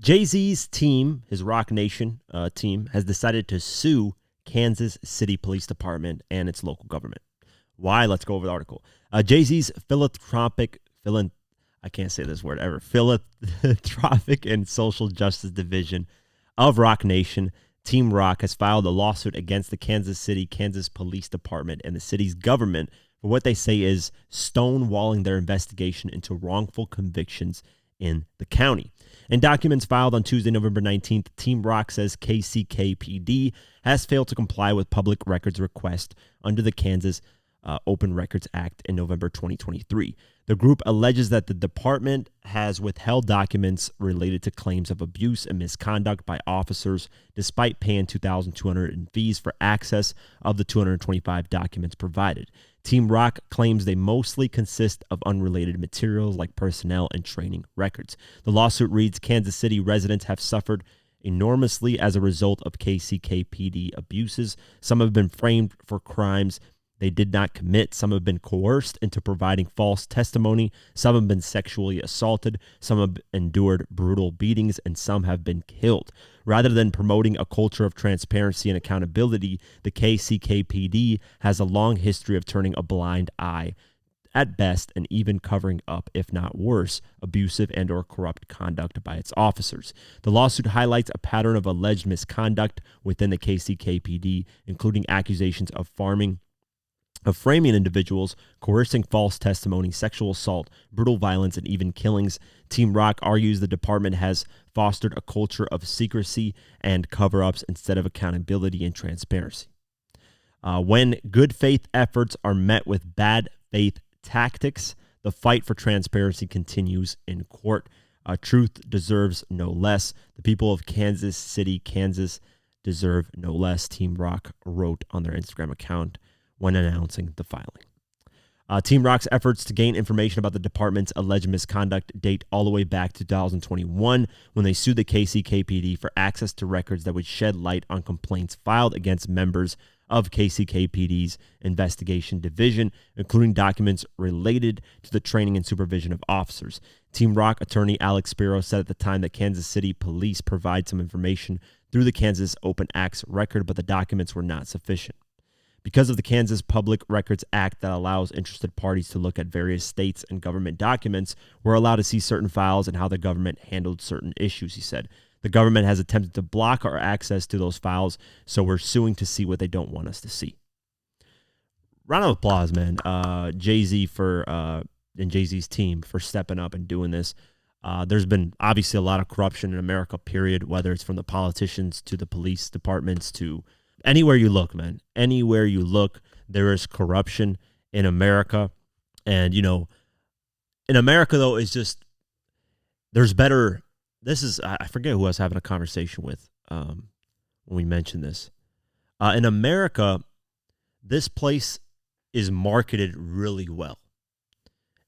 Jay-Z's team, his Rock Nation team, has decided to sue Kansas City Police Department and its local government. Why? Let's go over the article. Jay-Z's philanthropic and social justice division of Rock Nation, Team Rock, has filed a lawsuit against the Kansas Police Department and the city's government for what they say is stonewalling their investigation into wrongful convictions in the county. In documents filed on Tuesday, November 19th, Team Rock says KCKPD has failed to comply with public records request under the Kansas Open Records Act in November 2023. The group alleges that the department has withheld documents related to claims of abuse and misconduct by officers, despite paying $2,200 in fees for access of the 225 documents provided. Team Rock claims they mostly consist of unrelated materials like personnel and training records. The lawsuit reads, Kansas City residents have suffered enormously as a result of KCKPD abuses. Some have been framed for crimes they did not commit. Some have been coerced into providing false testimony. Some have been sexually assaulted. Some have endured brutal beatings, and some have been killed. Rather than promoting a culture of transparency and accountability, the KCKPD has a long history of turning a blind eye, at best, and even covering up, if not worse, abusive and or corrupt conduct by its officers. The lawsuit highlights a pattern of alleged misconduct within the KCKPD, including accusations of framing individuals, coercing false testimony, sexual assault, brutal violence, and even killings. Team Rock argues the department has fostered a culture of secrecy and cover-ups instead of accountability and transparency. When good faith efforts are met with bad faith tactics, the fight for transparency continues in court. Truth deserves no less. The people of Kansas City, Kansas deserve no less, Team Rock wrote on their Instagram account when announcing the filing. Team Rock's efforts to gain information about the department's alleged misconduct date all the way back to 2021, when they sued the KCKPD for access to records that would shed light on complaints filed against members of KCKPD's investigation division, including documents related to the training and supervision of officers. Team Rock attorney Alex Spiro said at the time that Kansas City police provide some information through the Kansas Open Acts record, but the documents were not sufficient. Because of the Kansas Public Records Act that allows interested parties to look at various states and government documents, we're allowed to see certain files and how the government handled certain issues, he said. The government has attempted to block our access to those files, so we're suing to see what they don't want us to see. Round of applause, man. Jay-Z and Jay-Z's team for stepping up and doing this. There's been obviously a lot of corruption in America, period, whether it's from the politicians to the police departments to anywhere you look, man. Anywhere you look, there is corruption in America. And, in America, though, it's just, there's better. I forget who I was having a conversation with when we mentioned this. In America, this place is marketed really well.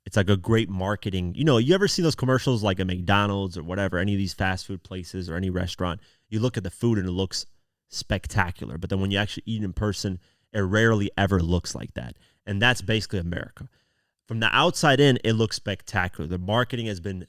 It's like a great marketing. You ever see those commercials like a McDonald's or whatever, any of these fast food places or any restaurant, you look at the food and it looks spectacular. But then when you actually eat in person, it rarely ever looks like that. And that's basically America. From the outside in, it looks spectacular. The marketing has been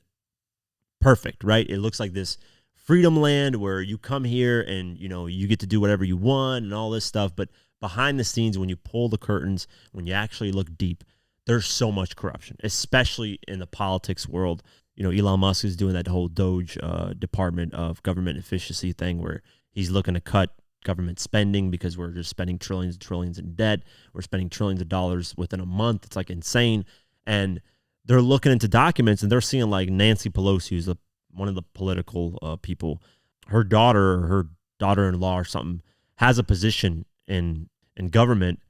perfect, right? It looks like this freedom land where you come here and, you get to do whatever you want and all this stuff. But behind the scenes, when you pull the curtains, when you actually look deep, there's so much corruption, especially in the politics world. Elon Musk is doing that whole Doge Department of Government Efficiency thing where he's looking to cut government spending because we're just spending trillions and trillions in debt. We're spending trillions of dollars within a month. It's like insane. And they're looking into documents and they're seeing like Nancy Pelosi, who's one of the political people, her daughter or her daughter-in-law or something has a position in government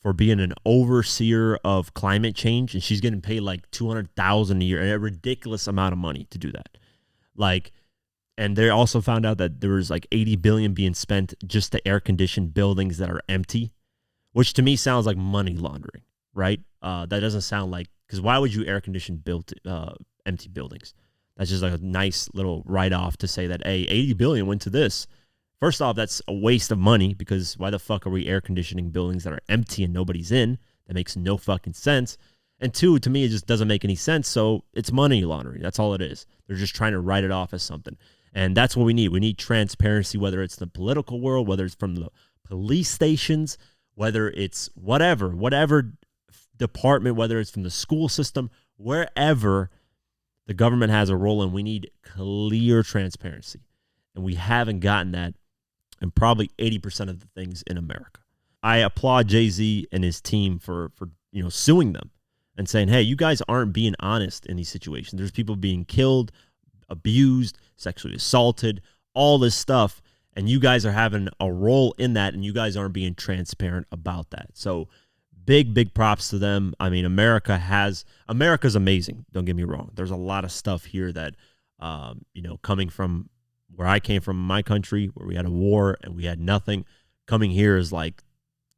for being an overseer of climate change, and she's getting paid like $200,000 a year, and a ridiculous amount of money to do that. And they also found out that there was like $80 billion being spent just to air condition buildings that are empty, which to me sounds like money laundering, right? That doesn't sound like, because why would you air condition empty buildings? That's just like a nice little write-off to say that, hey, $80 billion went to this. First off, that's a waste of money because why the fuck are we air conditioning buildings that are empty and nobody's in? That makes no fucking sense. And two, to me, it just doesn't make any sense. So it's money laundering. That's all it is. They're just trying to write it off as something. And that's what we need. We need transparency, whether it's the political world, whether it's from the police stations, whether it's whatever department, whether it's from the school system, wherever the government has a role in, we need clear transparency. And we haven't gotten that in probably 80% of the things in America. I applaud Jay-Z and his team for suing them and saying, hey, you guys aren't being honest in these situations. There's people being killed, abused, sexually assaulted, all this stuff, and you guys are having a role in that, and you guys aren't being transparent about that. So big props to them. I mean, America's amazing. Don't get me wrong. There's a lot of stuff here that, coming from where I came from, my country, where we had a war and we had nothing, coming here is like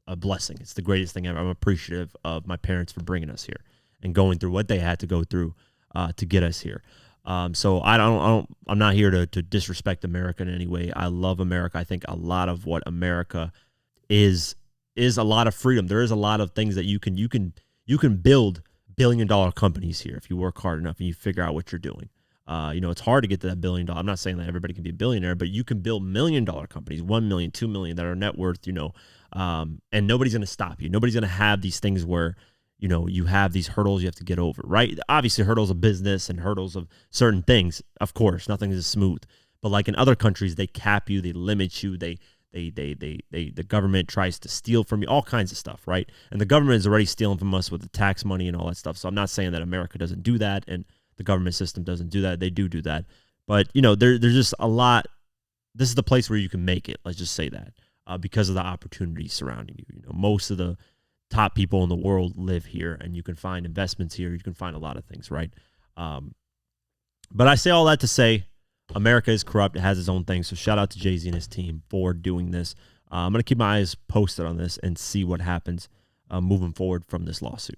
a blessing. It's the greatest thing ever. I'm appreciative of my parents for bringing us here and going through what they had to go through to get us here. So I'm not here to disrespect America in any way. I love America. I think a lot of what America is a lot of freedom. There is a lot of things that you can build billion-dollar companies here if you work hard enough and you figure out what you're doing. It's hard to get to that $1 billion. I'm not saying that everybody can be a billionaire, but you can build $1 million companies, 1 million, 2 million that are net worth, and nobody's going to stop you. Nobody's going to have these things where, you have these hurdles you have to get over, right? Obviously, hurdles of business and hurdles of certain things. Of course, nothing is smooth. But like in other countries, they cap you, they limit you, the government tries to steal from you, all kinds of stuff, right? And the government is already stealing from us with the tax money and all that stuff. So I'm not saying that America doesn't do that and the government system doesn't do that. They do that. But, there's just a lot. This is the place where you can make it. Let's just say that because of the opportunities surrounding you. Most of the top people in the world live here, and you can find investments here. You can find a lot of things, right? But I say all that to say America is corrupt. It has its own thing. So shout out to Jay-Z and his team for doing this. I'm going to keep my eyes posted on this and see what happens moving forward from this lawsuit.